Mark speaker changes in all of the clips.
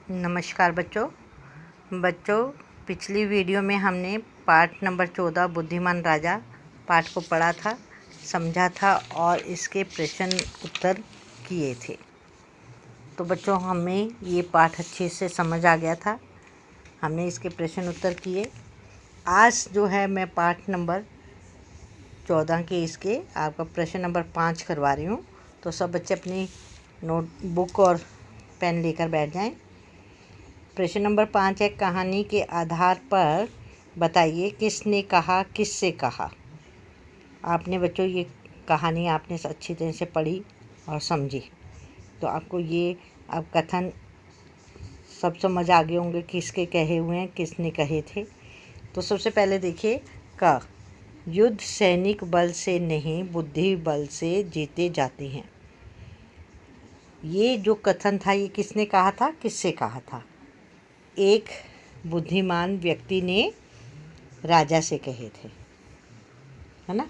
Speaker 1: नमस्कार बच्चों पिछली वीडियो में हमने पाठ नंबर 14 बुद्धिमान राजा पाठ को पढ़ा था, समझा था और इसके प्रश्न उत्तर किए थे। तो बच्चों हमें ये पाठ अच्छे से समझ आ गया था, हमने इसके प्रश्न उत्तर किए। आज जो है मैं पाठ नंबर 14 के इसके आपका प्रश्न नंबर 5 करवा रही हूँ। तो सब बच्चे अपनी नोटबुक और पेन लेकर बैठ जाएं। प्रश्न नंबर 5 है, कहानी के आधार पर बताइए किसने कहा किससे कहा। आपने बच्चों ये कहानी आपने अच्छी तरह से पढ़ी और समझी, तो आपको ये अब कथन सब समझ आ गए होंगे किसके कहे हुए हैं, किसने कहे थे। तो सबसे पहले देखिए क, युद्ध सैनिक बल से नहीं बुद्धि बल से जीते जाते हैं। ये जो कथन था ये किसने कहा था, किससे कहा था? एक बुद्धिमान व्यक्ति ने राजा से कहे थे, है ना,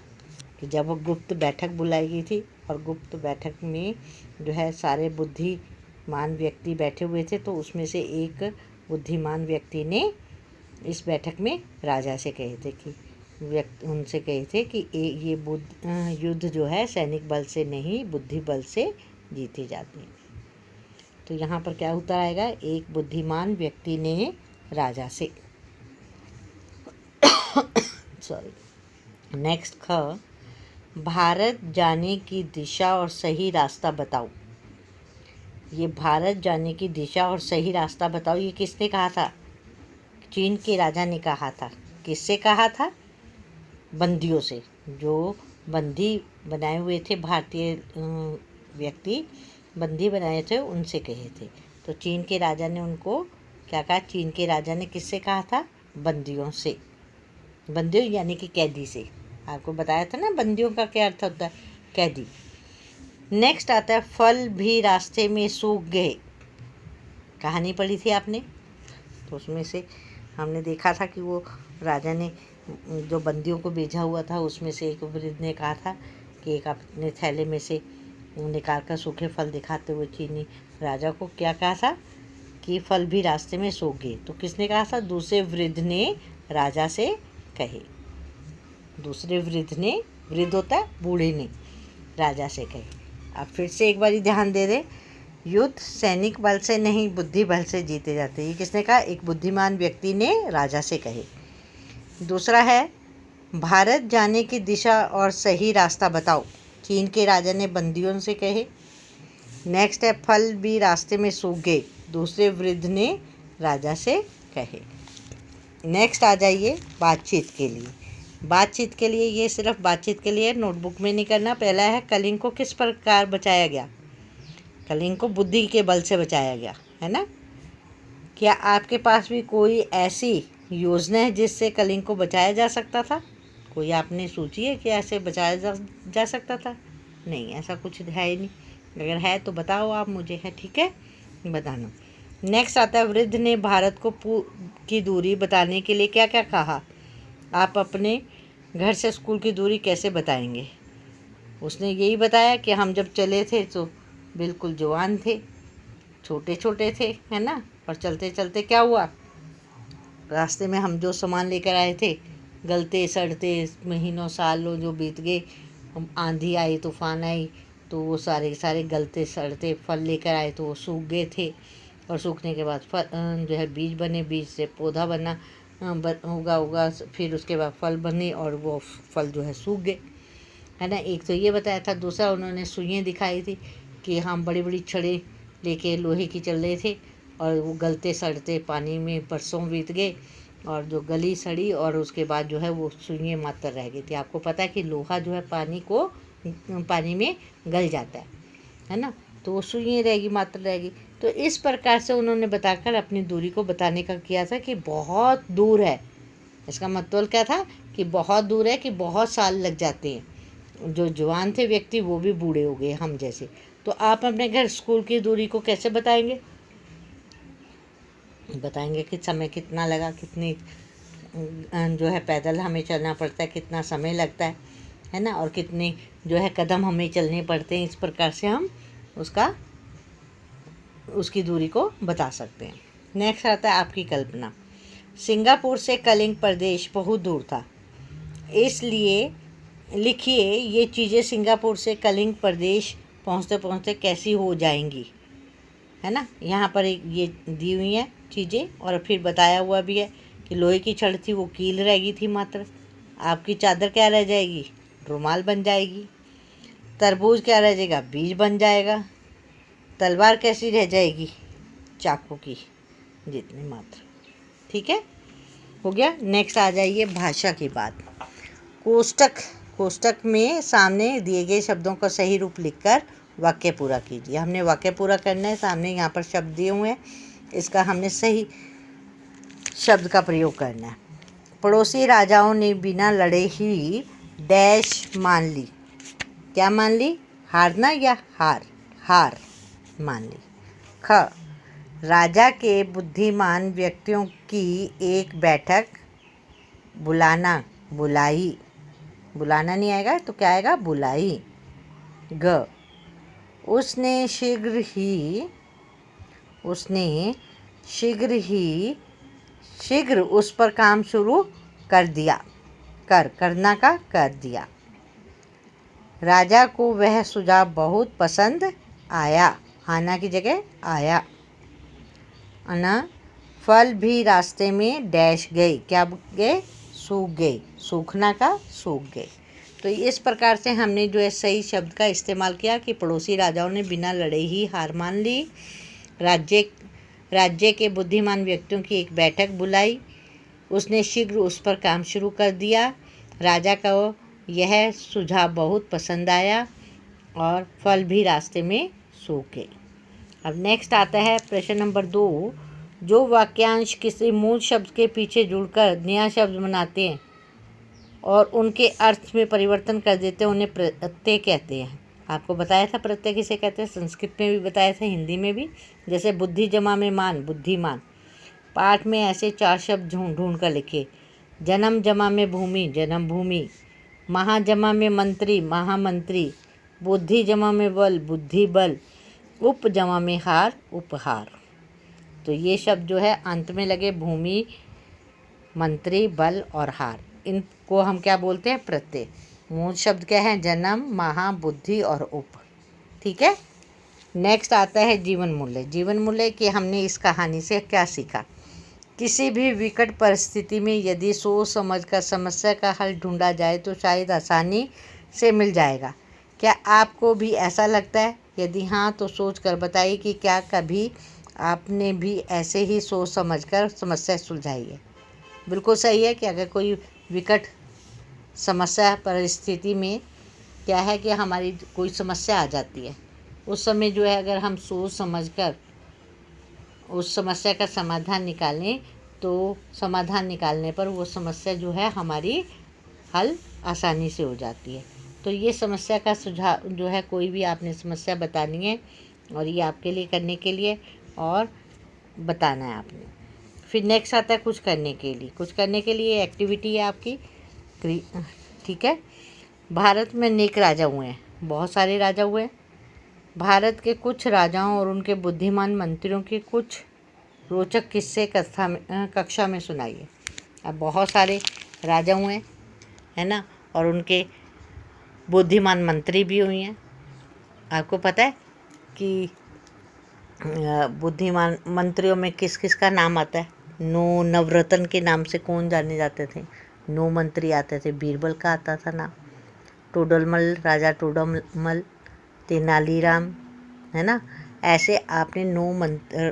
Speaker 1: कि जब वो गुप्त बैठक बुलाई गई थी और गुप्त बैठक में जो है सारे बुद्धिमान व्यक्ति बैठे हुए थे, तो उसमें से एक बुद्धिमान व्यक्ति ने इस बैठक में राजा से कहे थे कि उनसे कहे थे कि ये युद्ध जो है सैनिक बल से नहीं बुद्धि बल से जीते जाते हैं। तो यहाँ पर क्या उत्तर आएगा? एक बुद्धिमान व्यक्ति ने राजा से। सॉरी। नेक्स्ट ख, भारत जाने की दिशा और सही रास्ता बताओ। ये भारत जाने की दिशा और सही रास्ता बताओ, ये किसने कहा था? चीन के राजा ने कहा था। किससे कहा था? बंदियों से, जो बंदी बनाए हुए थे, भारतीय व्यक्ति बंदी बनाए थे, उनसे कहे थे। तो चीन के राजा ने उनको क्या कहा? चीन के राजा ने किससे कहा था? बंदियों से। बंदियों यानी कि कैदी से। आपको बताया था ना बंदियों का क्या अर्थ होता है? कैदी। नेक्स्ट आता है, फल भी रास्ते में सूख गए। कहानी पढ़ी थी आपने, तो उसमें से हमने देखा था कि वो राजा ने जो बंदियों को भेजा हुआ था उसमें से एक वृद्ध ने कहा था कि एक अपने थैले में से निकाल कर सूखे फल दिखाते हुए चीनी राजा को क्या कहा था कि फल भी रास्ते में सूख गए। तो किसने कहा था? दूसरे वृद्ध ने राजा से कहे। दूसरे वृद्ध ने, वृद्ध होता है बूढ़े ने, राजा से कहे। अब फिर से एक बारी ध्यान दे दे, युद्ध सैनिक बल से नहीं बुद्धि बल से जीते जाते। ये किसने कहा? एक बुद्धिमान व्यक्ति ने राजा से कहे। दूसरा है, भारत जाने की दिशा और सही रास्ता बताओ। चीन के राजा ने बंदियों से कहे। नेक्स्ट है, फल भी रास्ते में सूख गए। दूसरे वृद्ध ने राजा से कहे। नेक्स्ट आ जाइए बातचीत के लिए। बातचीत के लिए, ये सिर्फ बातचीत के लिए नोटबुक में नहीं करना। पहला है, कलिंग को किस प्रकार बचाया गया? कलिंग को बुद्धि के बल से बचाया गया, है ना। क्या आपके पास भी कोई ऐसी योजना है जिससे कलिंग को बचाया जा सकता था? कोई आपने सोची है कि ऐसे बचाया जा सकता था? नहीं, ऐसा कुछ है ही नहीं। अगर है तो बताओ आप मुझे, है ठीक है, बताना। नेक्स्ट आता है, वृद्ध ने भारत को की दूरी बताने के लिए क्या क्या कहा? आप अपने घर से स्कूल की दूरी कैसे बताएंगे? उसने यही बताया कि हम जब चले थे तो बिल्कुल जवान थे, छोटे छोटे थे, है ना, और चलते चलते क्या हुआ, रास्ते में हम जो सामान लेकर आए थे गलते सड़ते महीनों सालों जो बीत गए, आंधी आई तूफान आई तो वो सारे सारे गलते सड़ते फल लेकर आए तो वो सूख गए थे, और सूखने के बाद जो है बीज बने, बीज से पौधा बना, उगा फिर उसके बाद फल बने और वो फल जो है सूख गए, है ना। एक तो ये बताया था। दूसरा उन्होंने सुइयाँ दिखाई थी कि हम बड़ी बड़ी छड़ें लेके लोहे की चल रहे थे और वो गलते सड़ते पानी में बरसों बीत गए और जो गली सड़ी और उसके बाद जो है वो सुइयाँ मात्र रह गई थी। आपको पता है कि लोहा जो है पानी में गल जाता है ना, तो वो सुइयाँ रहेगी, मात्र रहेगी। तो इस प्रकार से उन्होंने बताकर अपनी दूरी को बताने का किया था कि बहुत दूर है। इसका मतलब क्या था कि बहुत दूर है, कि बहुत साल लग जाते हैं। जो जवान थे व्यक्ति वो भी बूढ़े हो गए हम जैसे। तो आप अपने घर स्कूल की दूरी को कैसे बताएंगे? कि समय कितना लगा, कितनी जो है पैदल हमें चलना पड़ता है, कितना समय लगता है ना, और कितने जो है कदम हमें चलने पड़ते हैं। इस प्रकार से हम उसका उसकी दूरी को बता सकते हैं। नेक्स्ट आता है आपकी कल्पना। सिंगापुर से कलिंग प्रदेश बहुत दूर था, इसलिए लिखिए ये चीज़ें सिंगापुर से कलिंग प्रदेश पहुँचते पहुँचते कैसी हो जाएंगी, है ना। यहाँ पर एक ये दी हुई हैं चीज़ें और फिर बताया हुआ भी है कि लोहे की छड़ थी वो कील रह गई थी मात्र। आपकी चादर क्या रह जाएगी, रुमाल बन जाएगी। तरबूज क्या रह जाएगा, बीज बन जाएगा। तलवार कैसी रह जाएगी, चाकू की जितनी मात्र। ठीक है, हो गया। नेक्स्ट आ जाइए भाषा की बात। कोष्टक में सामने दिए गए शब्दों का सही रूप लिखकर वाक्य पूरा कीजिए। हमने वाक्य पूरा करना है, सामने यहाँ पर शब्द दिए हुए हैं, इसका हमने सही शब्द का प्रयोग करना है। पड़ोसी राजाओं ने बिना लड़े ही डैश मान ली। क्या मान ली, हारना या हार मान ली। ख, राजा के बुद्धिमान व्यक्तियों की एक बैठक बुलाना नहीं आएगा तो क्या आएगा, बुलाई। ग, उसने शीघ्र उस पर काम शुरू कर दिया। करना का कर दिया। राजा को वह सुझाव बहुत पसंद आया। आना की जगह आया। अना, फल भी रास्ते में डैश गए। क्या गए, सूख गए। सूखना का सूख गए। तो इस प्रकार से हमने जो है सही शब्द का इस्तेमाल किया कि पड़ोसी राजाओं ने बिना लड़े ही हार मान ली। राज्य के बुद्धिमान व्यक्तियों की एक बैठक बुलाई। उसने शीघ्र उस पर काम शुरू कर दिया। राजा को यह सुझाव बहुत पसंद आया और फल भी रास्ते में सूख गए। अब नेक्स्ट आता है प्रश्न नंबर 2। जो वाक्यांश किसी मूल शब्द के पीछे जुड़कर नया शब्द बनाते हैं और उनके अर्थ में परिवर्तन कर देते हैं उन्हें प्रत्यय कहते हैं। आपको बताया था प्रत्यय किसे कहते हैं, संस्कृत में भी बताया था, हिंदी में भी। जैसे बुद्धि जमा में मान, बुद्धिमान। पाठ में ऐसे 4 शब्द ढूंढ कर लिखे। जन्म जमा में भूमि, जन्म भूमि। महा जमा में मंत्री, महामंत्री। बुद्धि जमा में बल, बुद्धि बल। उप जमा में हार, उपहार। तो ये शब्द जो है अंत में लगे, भूमि, मंत्री, बल और हार, इनको हम क्या बोलते हैं, प्रत्यय। मूल शब्द क्या है, जन्म, महा, बुद्धि और उप। ठीक है। नेक्स्ट आता है जीवन मूल्य। जीवन मूल्य कि हमने इस कहानी से क्या सीखा। किसी भी विकट परिस्थिति में यदि सोच समझ कर समस्या का हल ढूंढा जाए तो शायद आसानी से मिल जाएगा। क्या आपको भी ऐसा लगता है? यदि हाँ तो सोच कर बताइए कि क्या कभी आपने भी ऐसे ही सोच समझकर समस्या सुलझाई है। बिल्कुल सही है कि अगर कोई विकट समस्या परिस्थिति में क्या है कि हमारी कोई समस्या आ जाती है, उस समय जो है अगर हम सोच समझकर उस समस्या का समाधान निकालें तो समाधान निकालने पर वो समस्या जो है हमारी हल आसानी से हो जाती है। तो ये समस्या का सुझाव जो है, कोई भी आपने समस्या बतानी है और ये आपके लिए करने के लिए और बताना है आपने। फिर नेक्स्ट आता है कुछ करने के लिए एक्टिविटी है आपकी। ठीक है। भारत में अनेक राजा हुए हैं, बहुत सारे राजा हुए हैं। भारत के कुछ राजाओं और उनके बुद्धिमान मंत्रियों के कुछ रोचक किस्से कक्षा में सुनाइए। अब बहुत सारे राजा हुए हैं, है ना, और उनके बुद्धिमान मंत्री भी हुए हैं। आपको पता है कि बुद्धिमान मंत्रियों में किस किस का नाम आता है? नवरत्न के नाम से कौन जाने जाते थे? 9 मंत्री आते थे। बीरबल का आता था नाम, टोडरमल, राजा टोडरमल, तेनालीराम, है ना। ऐसे आपने 9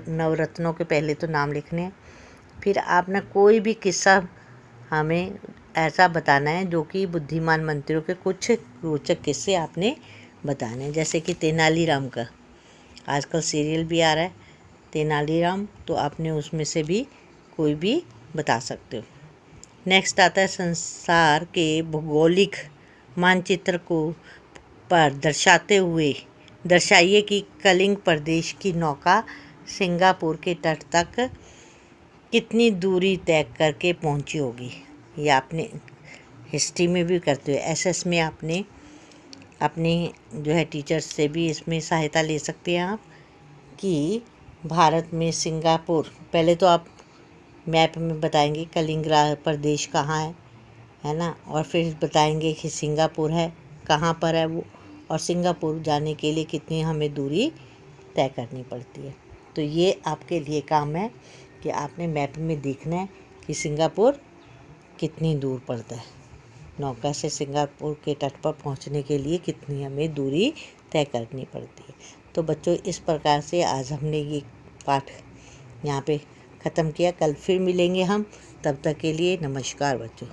Speaker 1: नवरत्नों के पहले तो नाम लिखने हैं। फिर आपने कोई भी किस्सा हमें ऐसा बताना है जो कि बुद्धिमान मंत्रियों के कुछ रोचक किस्से आपने बताने हैं। जैसे कि तेनालीराम का आजकल सीरियल भी आ रहा है तेनालीराम, तो आपने उसमें से भी कोई भी बता सकते हो। नेक्स्ट आता है संसार के भौगोलिक मानचित्र को पर दर्शाते हुए दर्शाइए कि कलिंग प्रदेश की नौका सिंगापुर के तट तक कितनी दूरी तय करके पहुंची होगी। ये आपने हिस्ट्री में भी करते हो, एसएस में आपने अपने जो है टीचर्स से भी इसमें सहायता ले सकते हैं आप कि भारत में सिंगापुर, पहले तो आप मैप में बताएंगे कलिंगरा प्रदेश कहाँ है ना, और फिर बताएंगे कि सिंगापुर है कहाँ पर है वो, और सिंगापुर जाने के लिए कितनी हमें दूरी तय करनी पड़ती है। तो ये आपके लिए काम है कि आपने मैप में देखना है कि सिंगापुर कितनी दूर पड़ता है। नौका से सिंगापुर के तट पर पहुंचने के लिए कितनी हमें दूरी तय करनी पड़ती है। तो बच्चों, इस प्रकार से आज हमने ये पाठ यहाँ पे ख़त्म किया। कल फिर मिलेंगे हम, तब तक के लिए नमस्कार बच्चों।